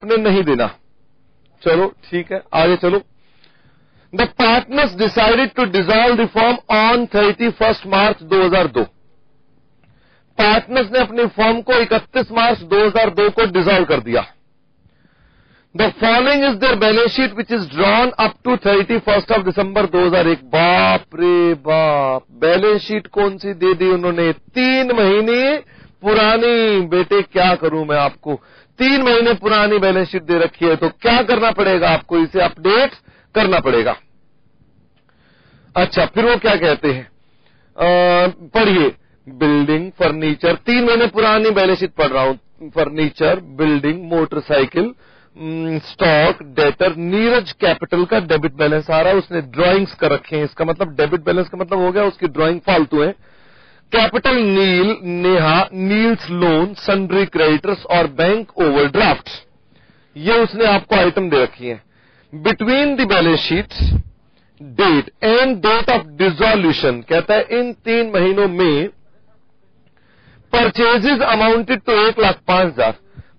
आपने नहीं देना। चलो ठीक है, आगे चलो। The partners decided to dissolve the firm on 31 March 2002। Partners ने अपनी फर्म को 31 मार्च 2002 को डिसॉल्व कर दिया। The following is there balance sheet which is drawn up to 31 December 2001। बाप रे बाप, बैलेंस शीट कौन सी दे दी उन्होंने? 3 महीने पुरानी। बेटे क्या करूं मैं आपको, 3 महीने पुरानी बैलेंस शीट दे रखी है, तो क्या करना पड़ेगा आपको? इसे अपडेट करना पड़ेगा। अच्छा, फिर वो क्या कहते हैं, पढ़िए। बिल्डिंग, फर्नीचर, 3 महीने पुरानी बैलेंस शीट पढ़ रहा हूं। Furniture, building, motorcycle, stock, debtor. Neeraj capital का डेबिट बैलेंस आ रहा है, उसने ड्राइंग्स कर रखे हैं। इसका मतलब डेबिट बैलेंस का मतलब हो गया उसकी ड्राइंग फालतू है। Capital Neel, Neha, Neel's loan, sundry creditors और बैंक ओवरड्राफ्ट, ये उसने आपको आइटम दे रखी है। Between the balance sheet date and date of dissolution, कहता है इन 3 महीनों में परचेजेज अमाउंटेड टू 1,05,000।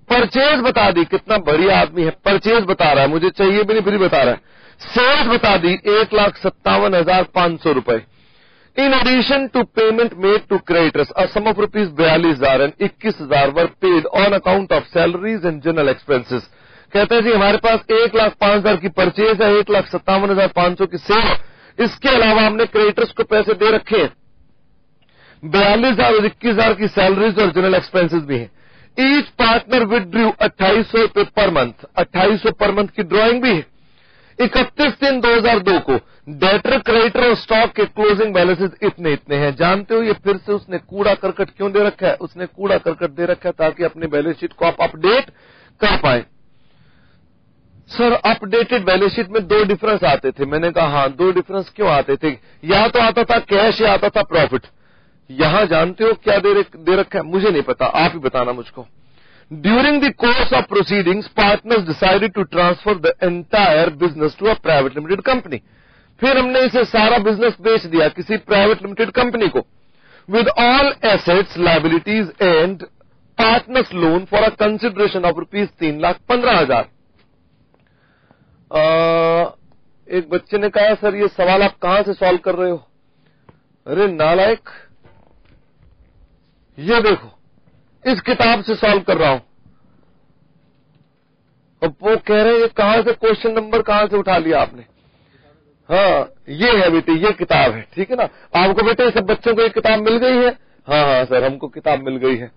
परचेज बता दी, कितना बढ़िया आदमी है, परचेज बता रहा है, मुझे चाहिए भी नहीं फिर बता रहा है। सेल्स बता दी 1,57,500 रुपए। In addition to payment made to creditors a sum of rupees 42,000 and 21,000 were paid on account of salaries and general expenses. कहते हैं जी हमारे पास 1,05,000 की परचेज है, 1,57,500 की सेल, इसके अलावा हमने क्रेडिटर्स को पैसे दे रखे हैं, 42,000 और 21,000 की सैलरीज और जनरल एक्सपेंसेस भी हैं। ईच पार्टनर विथड्रू 2,800 रुपए पर मंथ, 2,800 पर मंथ की ड्राइंग भी है। 31/3/2002 को डेटर, क्रेडिटर और स्टॉक के क्लोजिंग बैलेंसेस इतने इतने हैं। जानते हो ये फिर से उसने कूड़ा करकट क्यों दे रखा है? उसने कूड़ा करकट दे रखा है ताकि अपनी बैलेंस शीट को आप अपडेट कर पाए। सर अपडेटेड बैलेंस शीट में 2 डिफरेंस आते थे। मैंने कहा हाँ, 2 डिफरेंस क्यों आते थे? या तो आता था कैश या आता था प्रॉफिट। यहां जानते हो क्या दे रखा है? मुझे नहीं पता, आप ही बताना मुझको। During the course of proceedings partners decided to transfer the entire business to a private limited company. फिर हमने इसे सारा बिजनेस बेच दिया किसी प्राइवेट लिमिटेड कंपनी को, with all assets, liabilities and partners loan for a consideration of rupees 3,15,000। एक बच्चे ने कहा सर ये सवाल आप कहां से सॉल्व कर रहे हो? अरे नालायक, ये देखो इस किताब से सॉल्व कर रहा हूं। अब वो कह रहे हैं ये कहां से क्वेश्चन नंबर कहां से उठा लिया आपने? हाँ ये है बेटे, ये किताब है, ठीक है ना। आपको बेटे सब बच्चों को एक किताब मिल गई है? हाँ हाँ सर हमको किताब मिल गई है।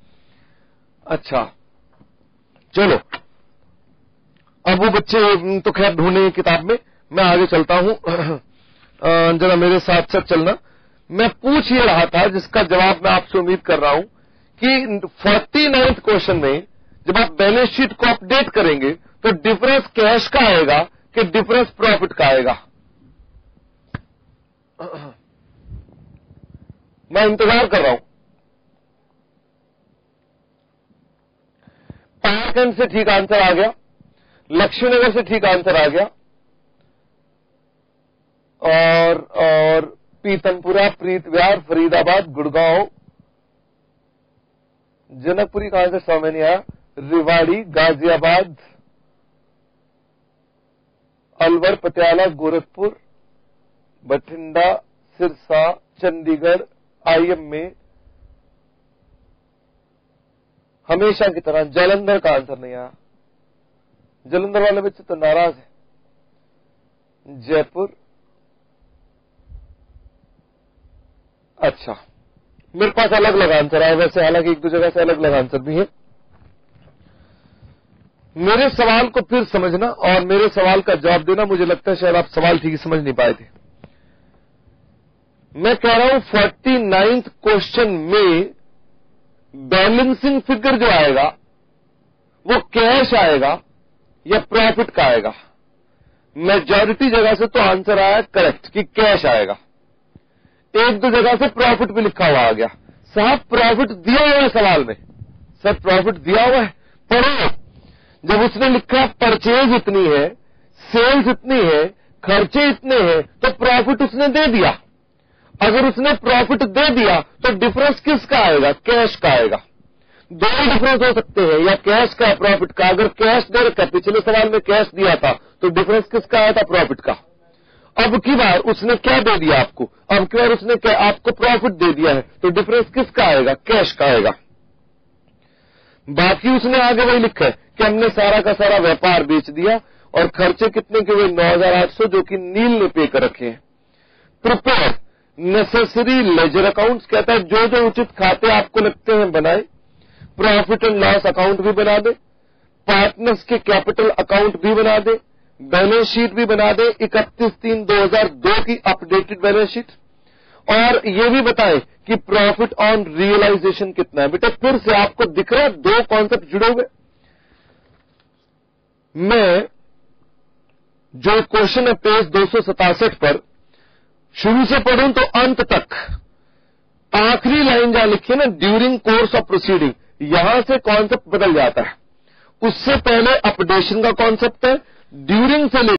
अच्छा चलो, अब वो बच्चे तो खैर ढूंढे किताब में, मैं आगे चलता हूं। जरा मेरे साथ साथ चलना। मैं पूछ ये रहा था जिसका जवाब मैं आपसे उम्मीद कर रहा हूं कि 49th क्वेश्चन में जब आप बैलेंस शीट को अपडेट करेंगे तो डिफरेंस कैश का आएगा कि डिफरेंस प्रॉफिट का आएगा? मैं इंतजार कर रहा हूं। पार्कगंज से ठीक आंसर आ गया, लक्ष्मीनगर से ठीक आंसर आ गया, और पीतमपुरा, प्रीत विहार, फरीदाबाद, गुड़गांव, जनकपुरी कहां से समझ में नहीं आया, रेवाड़ी, गाजियाबाद, अलवर, पटियाला, गोरखपुर, बठिंडा, सिरसा, चंडीगढ़, आईएम में हमेशा की तरह जालंधर का आंसर नहीं आया। जालंधर वाले बच्चे तो नाराज है। जयपुर, अच्छा मेरे पास अलग अलग आंसर आए वैसे, हालांकि 1-2 जगह से अलग अलग आंसर भी है। मेरे सवाल को फिर समझना और मेरे सवाल का जवाब देना। मुझे लगता है शायद आप सवाल ठीक समझ नहीं पाए थे। मैं कह रहा हूं 49th क्वेश्चन में बैलेंसिंग फिगर जो आएगा वो कैश आएगा या प्रॉफिट का आएगा? मेजॉरिटी जगह से तो आंसर आया करेक्ट कि कैश आएगा। 1-2 जगह से प्रॉफिट भी लिखा हुआ आ गया। साहब प्रॉफिट दिया हुआ है सवाल में, सर प्रॉफिट दिया हुआ है, पढ़ो। जब उसने लिखा परचेज इतनी है, सेल्स इतनी है, खर्चे इतने हैं, तो प्रॉफिट उसने दे दिया। अगर उसने प्रॉफिट दे दिया तो डिफरेंस किसका आएगा? कैश का आएगा। दो ही डिफरेंस हो सकते हैं, या कैश का प्रॉफिट का। अगर कैश दे रखा, पिछले सवाल में कैश दिया था तो डिफरेंस किसका आया था? प्रॉफिट का। अब की बार उसने क्या दे दिया आपको? अब की बार उसने क्या आपको प्रॉफिट दे दिया है, तो डिफरेंस किसका आएगा? कैश का आएगा। बाकी उसने आगे वही लिखा है कि हमने सारा का सारा व्यापार बेच दिया और खर्चे कितने के हुए? 9,800, जो कि नील ने पे कर रखे हैं। प्रिपेयर नेसेसरी लेजर अकाउंट्स, कहता है जो जो उचित खाते आपको लगते हैं बनाए। प्रॉफिट एंड लॉस अकाउंट भी बना दे, पार्टनर्स के कैपिटल अकाउंट भी बना दे, बैलेंस शीट भी बना दे, 31/3/2002 की अपडेटेड बैलेंस शीट। और ये भी बताए कि प्रॉफिट ऑन रियलाइजेशन कितना है। बेटा फिर से आपको दिख रहा है दो कॉन्सेप्ट जुड़े हुए। मैं जो क्वेश्चन है पेज 267 पर शुरू से पढ़ूं तो अंत तक, आखिरी लाइन जहां लिखी है ना, ड्यूरिंग कोर्स ऑफ प्रोसीडिंग, यहां से कॉन्सेप्ट बदल जाता है। उससे पहले अपडेशन का कॉन्सेप्ट है, ड्यूरिंग से